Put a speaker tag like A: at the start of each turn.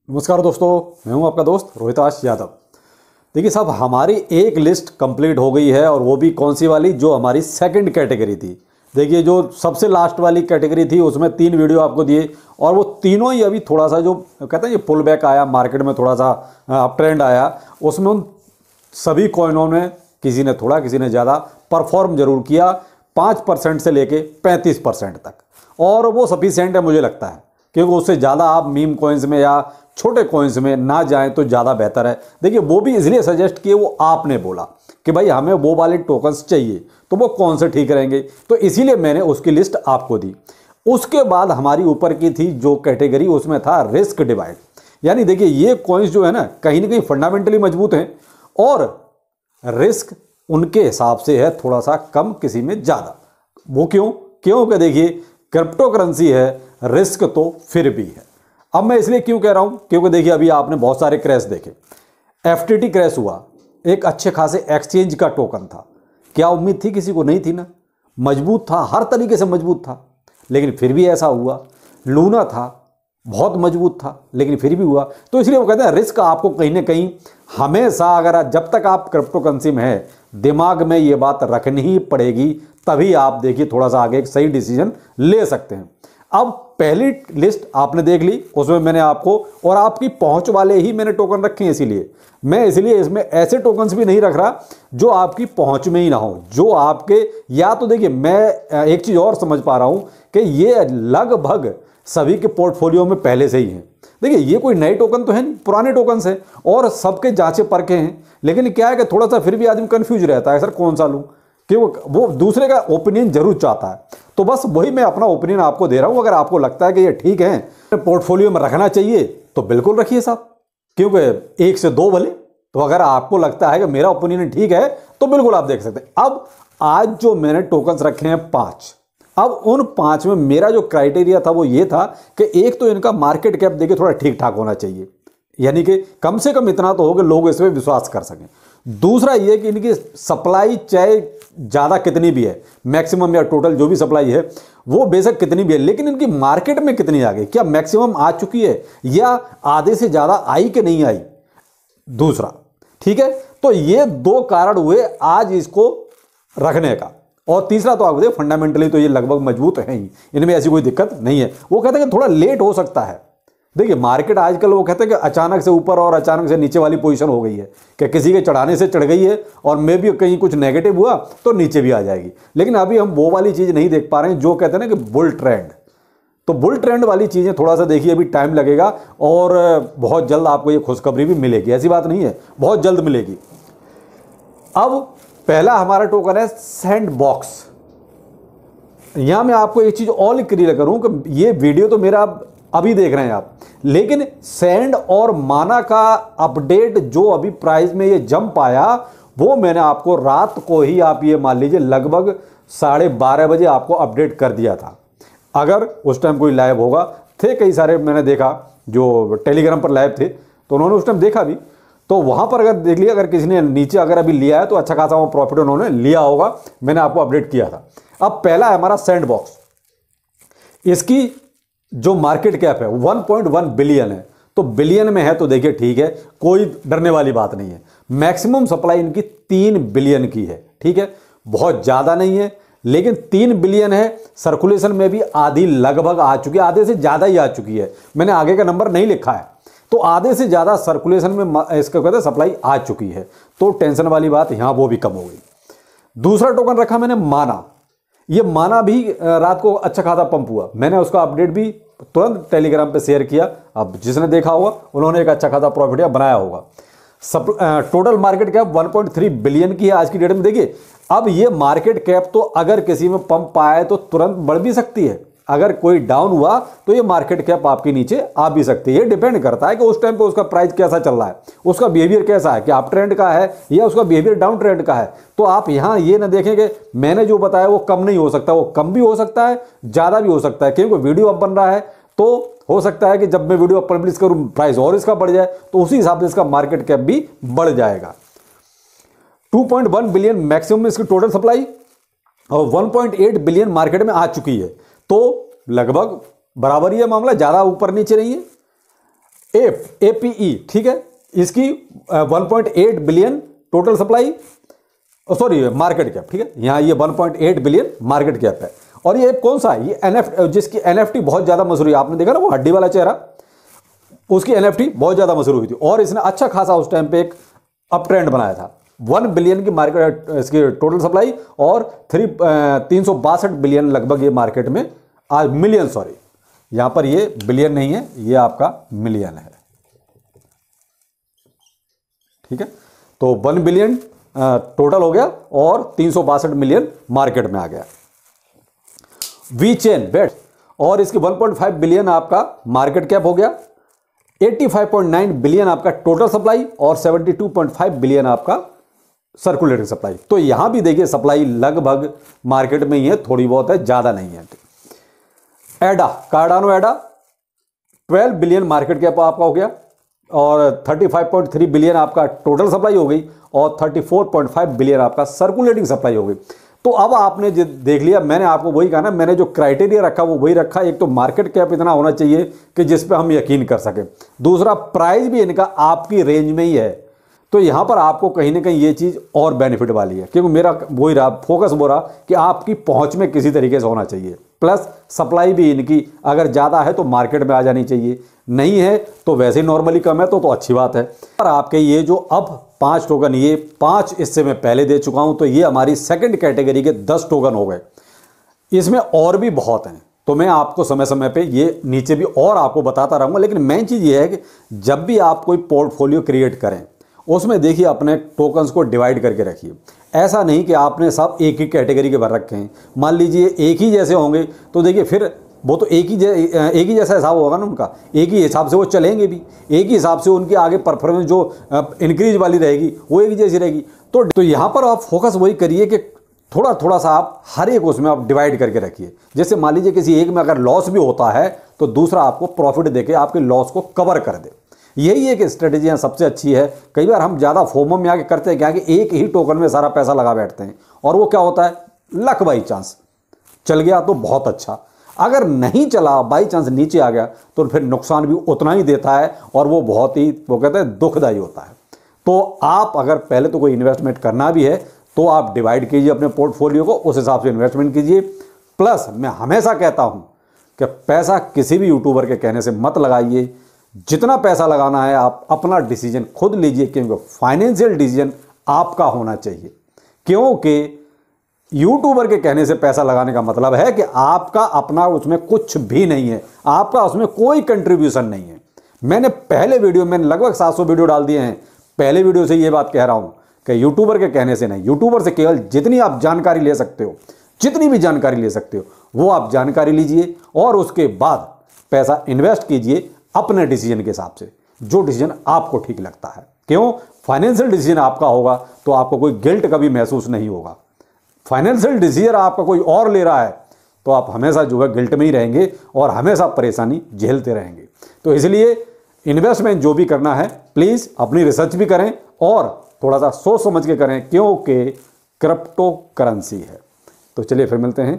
A: नमस्कार दोस्तों, मैं हूं आपका दोस्त रोहिताश यादव। देखिए साहब, हमारी एक लिस्ट कंप्लीट हो गई है और वो भी कौन सी वाली, जो हमारी सेकंड कैटेगरी थी। देखिए जो सबसे लास्ट वाली कैटेगरी थी उसमें 3 वीडियो आपको दिए और वो तीनों ही अभी थोड़ा सा जो कहते हैं ये पुल बैक आया, मार्केट में थोड़ा सा अप ट्रेंड आया, उसमें उन सभी कॉइनों में किसी ने थोड़ा किसी ने ज़्यादा परफॉर्म जरूर किया, 5% से लेके 35% तक। और वो सफिशिएंट है मुझे लगता है, क्योंकि उससे ज़्यादा आप मीम कॉइन्स में या छोटे कॉइन्स में ना जाएं तो ज़्यादा बेहतर है। देखिए वो भी इसलिए सजेस्ट किए, वो आपने बोला कि भाई हमें वो वाले टोकन्स चाहिए, तो वो कौन से ठीक रहेंगे, तो इसीलिए मैंने उसकी लिस्ट आपको दी। उसके बाद हमारी ऊपर की थी जो कैटेगरी, उसमें था रिस्क डिवाइड। यानी देखिए ये कॉइन्स जो है ना कहीं फंडामेंटली मजबूत हैं और रिस्क उनके हिसाब से है थोड़ा सा कम, किसी में ज़्यादा। वो क्यों कि देखिए क्रिप्टो करेंसी है, रिस्क तो फिर भी है। अब मैं इसलिए क्यों कह रहा हूं, क्योंकि देखिए अभी आपने बहुत सारे क्रैश देखे। एफटीटी क्रैश हुआ, एक अच्छे खासे एक्सचेंज का टोकन था, क्या उम्मीद थी किसी को? नहीं थी ना। मजबूत था, हर तरीके से मजबूत था, लेकिन फिर भी ऐसा हुआ। लूना था, बहुत मजबूत था, लेकिन फिर भी हुआ। तो इसलिए वो कहते हैं रिस्क आपको कहीं ना कहीं हमेशा, अगर जब तक आप क्रिप्टो करेंसी में है, दिमाग में ये बात रखनी ही पड़ेगी, तभी आप देखिए थोड़ा सा आगे एक सही डिसीजन ले सकते हैं। अब पहली लिस्ट आपने देख ली, उसमें मैंने आपको और आपकी पहुंच वाले ही मैंने टोकन रखे हैं। इसलिए इसमें ऐसे टोकन्स भी नहीं रख रहा जो आपकी पहुंच में ही ना हो, जो आपके, या तो देखिए मैं एक चीज और समझ पा रहा हूं कि ये लगभग सभी के पोर्टफोलियो में पहले से ही है। देखिए ये कोई नए टोकन तो है नहीं, पुराने टोकन्स हैं और सबके जांचे परखे हैं, लेकिन क्या है कि थोड़ा सा फिर भी आदमी कंफ्यूज रहता है, सर कौन सा लूं, कि वो दूसरे का ओपिनियन जरूर चाहता है। तो बस वही मैं अपना ओपिनियन आपको दे रहा हूं। अगर आपको लगता है कि ये ठीक है, पोर्टफोलियो में रखना चाहिए, तो बिल्कुल रखिए साहब, क्योंकि 1 से 2 भले। तो अगर आपको लगता है कि मेरा ओपिनियन ठीक है, तो बिल्कुल आप देख सकते हैं। अब आज जो मैंने टोकन्स रखे हैं 5, अब उन 5 में मेरा जो क्राइटेरिया था वो ये था कि एक तो इनका मार्केट कैप देखिए थोड़ा ठीक ठाक होना चाहिए, यानी कि कम से कम इतना तो हो कि लोग इसमें विश्वास कर सकें। दूसरा ये कि इनकी सप्लाई चाहे ज़्यादा कितनी भी है, मैक्सिमम या टोटल जो भी सप्लाई है वो बेशक कितनी भी है, लेकिन इनकी मार्केट में कितनी आ गई, क्या मैक्सिमम आ चुकी है या आधे से ज़्यादा आई कि नहीं आई। दूसरा, ठीक है, तो ये 2 कारण हुए आज इसको रखने का। और तीसरा तो आप देखिए फंडामेंटली तो ये लगभग मजबूत है ही, इनमें ऐसी कोई दिक्कत नहीं है। वो कहते हैं कि थोड़ा लेट हो सकता है। देखिए मार्केट आजकल वो कहते हैं कि अचानक से ऊपर और अचानक से नीचे वाली पोजीशन हो गई है, कि किसी के चढ़ाने से चढ़ गई है और मे भी कहीं कुछ नेगेटिव हुआ तो नीचे भी आ जाएगी। लेकिन अभी हम वो वाली चीज़ नहीं देख पा रहे हैं जो कहते हैं ना कि बुल ट्रेंड। तो बुल ट्रेंड वाली चीज़ें थोड़ा सा देखिए अभी टाइम लगेगा और बहुत जल्द आपको ये खुशखबरी भी मिलेगी, ऐसी बात नहीं है, बहुत जल्द मिलेगी। अब पहला हमारा टोकन है सैंड बॉक्स। यहां मैं आपको एक चीज और क्लियर करूं कि ये वीडियो तो मेरा अभी देख रहे हैं आप, लेकिन सैंड और माना का अपडेट जो अभी प्राइस में ये जंप आया, वो मैंने आपको रात को ही, आप ये मान लीजिए लगभग 12:30 बजे आपको अपडेट कर दिया था। अगर उस टाइम कोई लाइव होगा, थे कई सारे मैंने देखा जो टेलीग्राम पर लाइव थे, तो उन्होंने उस टाइम देखा भी, तो वहां पर अगर देख लिया, अगर किसी ने नीचे अगर अभी लिया है तो अच्छा खासा वो प्रॉफिट उन्होंने लिया होगा, मैंने आपको अपडेट किया था। अब पहला है हमारा सैंड बॉक्स। इसकी जो मार्केट कैप है 1.1 बिलियन है, तो बिलियन में है तो देखिए ठीक है, कोई डरने वाली बात नहीं है। मैक्सिमम सप्लाई इनकी 3 बिलियन की है, ठीक है, बहुत ज्यादा नहीं है, लेकिन 3 बिलियन है। सर्कुलेशन में भी आधी लगभग आ चुकी है, आधे से ज्यादा ही आ चुकी है, मैंने आगे का नंबर नहीं लिखा है, तो आधे से ज्यादा सर्कुलेशन में इसका कहते हैं सप्लाई आ चुकी है, तो टेंशन वाली बात यहां वो भी कम हो गई। दूसरा टोकन रखा मैंने माना। ये माना भी रात को अच्छा खासा पंप हुआ, मैंने उसका अपडेट भी तुरंत टेलीग्राम पे शेयर किया। अब जिसने देखा होगा उन्होंने एक अच्छा खासा प्रॉफिट या बनाया होगा। टोटल मार्केट कैप 1.3 बिलियन की है आज की डेट में। देखिए अब ये मार्केट कैप तो अगर किसी में पंप आए तो तुरंत बढ़ भी सकती है, अगर कोई डाउन हुआ तो ये मार्केट कैप आपके नीचे आ भी सकती है। ये डिपेंड करता है कि उस टाइम पे उसका प्राइस कैसा चल रहा है, उसका बिहेवियर कैसा है, कि अप ट्रेंड का है या उसका बिहेवियर डाउन ट्रेंड का है। तो आप यहां ये ना देखें कि मैंने जो बताया वो कम नहीं हो सकता, वो कम भी हो सकता है, ज्यादा भी हो सकता है, क्योंकि वीडियो अब बन रहा है तो हो सकता है कि जब मैं वीडियो पब्लिश करूं प्राइस और इसका बढ़ जाए, तो उसी हिसाब से इसका मार्केट कैप भी बढ़ जाएगा। 2.1 बिलियन मैक्सिमम इसकी टोटल सप्लाई और 1.8 बिलियन मार्केट में आ चुकी है, तो लगभग बराबर ही है मामला, ज्यादा ऊपर नीचे नहीं है। APE, ठीक है, इसकी 1.8 billion total supply, sorry market cap, ठीक है, यहाँ ये 1.8 बिलियन मार्केट कैप है। और ये कौन सा है, ये जिसकी NFT बहुत ज़्यादा मशहूर है, आपने देखा ना वो हड्डी वाला चेहरा, उसकी NFT बहुत ज़्यादा मशहूर हुई थी और इसने अच्छा खासा उस टाइम पे एक अप ट्रेंड बनाया था। 1 बिलियन की मार्केट इसकी टोटल सप्लाई और 362 बिलियन लगभग ये मार्केट में आज, मिलियन, सॉरी यहां पर ये बिलियन नहीं है, ये आपका मिलियन है, ठीक है। तो 1 बिलियन टोटल हो गया और 362 मिलियन मार्केट में आ गया। वीचेन बेट और इसकी 1.5 बिलियन आपका मार्केट कैप हो गया, 85.9 बिलियन आपका टोटल सप्लाई और 72.5 बिलियन आपका सर्कुलेटिंग सप्लाई। तो यहां भी देखिए सप्लाई लगभग मार्केट में ही है, थोड़ी बहुत है, ज्यादा नहीं है। एडा, कार्डानो एडा 12 बिलियन मार्केट कैप आपका हो गया और 35.3 बिलियन आपका टोटल सप्लाई हो गई और 34.5 बिलियन आपका सर्कुलेटिंग सप्लाई हो गई। तो अब आपने देख लिया, मैंने आपको वही कहा ना, मैंने जो क्राइटेरिया रखा वो वही रखा। एक तो मार्केट कैप इतना होना चाहिए कि जिस पे हम यकीन कर सकें, दूसरा प्राइस भी इनका आपकी रेंज में ही है। तो यहां पर आपको कहीं ना कहीं ये चीज़ और बेनिफिट वाली है, क्योंकि मेरा वही रहा फोकस, वो रहा कि आपकी पहुंच में किसी तरीके से होना चाहिए, प्लस सप्लाई भी इनकी अगर ज़्यादा है तो मार्केट में आ जानी चाहिए, नहीं है तो वैसे ही नॉर्मली कम है तो अच्छी बात है। और आपके ये जो अब 5 टोकन, ये 5 इससे मैं पहले दे चुका हूं, तो ये हमारी सेकंड कैटेगरी के 10 टोकन हो गए। इसमें और भी बहुत हैं, तो मैं आपको समय समय पे ये नीचे भी और आपको बताता रहूँगा। लेकिन मेन चीज़ ये है कि जब भी आप कोई पोर्टफोलियो क्रिएट करें, उसमें देखिए अपने टोकन्स को डिवाइड करके रखिए। ऐसा नहीं कि आपने सब एक ही कैटेगरी के भर रखे हैं। मान लीजिए एक ही जैसे होंगे तो देखिए फिर वो तो एक ही जैसा हिसाब होगा ना उनका, एक ही हिसाब से वो चलेंगे भी, एक ही हिसाब से उनकी आगे परफॉर्मेंस जो इंक्रीज वाली रहेगी वो एक ही जैसी रहेगी। तो यहाँ पर आप फोकस वही करिए कि थोड़ा थोड़ा सा आप हर एक उसमें आप डिवाइड करके रखिए। जैसे मान लीजिए किसी एक में अगर लॉस भी होता है तो दूसरा आपको प्रॉफिट देके आपके लॉस को कवर कर दे। यही एक स्ट्रेटेजी सबसे अच्छी है। कई बार हम ज़्यादा फोमो में आके करते हैं क्या कि एक ही टोकन में सारा पैसा लगा बैठते हैं, और वो क्या होता है, लक बाई चांस चल गया तो बहुत अच्छा, अगर नहीं चला बाई चांस नीचे आ गया तो फिर नुकसान भी उतना ही देता है, और वो बहुत ही वो कहते हैं दुखदायी होता है। तो आप अगर पहले तो कोई इन्वेस्टमेंट करना भी है तो आप डिवाइड कीजिए अपने पोर्टफोलियो को, उस हिसाब से इन्वेस्टमेंट कीजिए। प्लस मैं हमेशा कहता हूं कि पैसा किसी भी यूट्यूबर के कहने से मत लगाइए। जितना पैसा लगाना है आप अपना डिसीजन खुद लीजिए, क्योंकि फाइनेंशियल डिसीजन आपका होना चाहिए। क्योंकि यूट्यूबर के कहने से पैसा लगाने का मतलब है कि आपका अपना उसमें कुछ भी नहीं है, आपका उसमें कोई कंट्रीब्यूशन नहीं है। मैंने पहले वीडियो में लगभग 700 वीडियो डाल दिए हैं, पहले वीडियो से ये बात कह रहा हूं कि यूट्यूबर के कहने से नहीं, यूट्यूबर से केवल जितनी आप जानकारी ले सकते हो, जितनी भी जानकारी ले सकते हो वो आप जानकारी लीजिए, और उसके बाद पैसा इन्वेस्ट कीजिए अपने डिसीजन के हिसाब से, जो डिसीजन आपको ठीक लगता है। क्यों, फाइनेंशियल डिसीजन आपका होगा तो आपको कोई गिल्ट कभी महसूस नहीं होगा। फाइनेंशियल डिसीजन आपका कोई और ले रहा है तो आप हमेशा जो है गिल्ट में ही रहेंगे और हमेशा परेशानी झेलते रहेंगे। तो इसलिए इन्वेस्टमेंट जो भी करना है प्लीज़ अपनी रिसर्च भी करें और थोड़ा सा सोच समझ के करें, क्योंकि क्रिप्टो करेंसी है। तो चलिए फिर मिलते हैं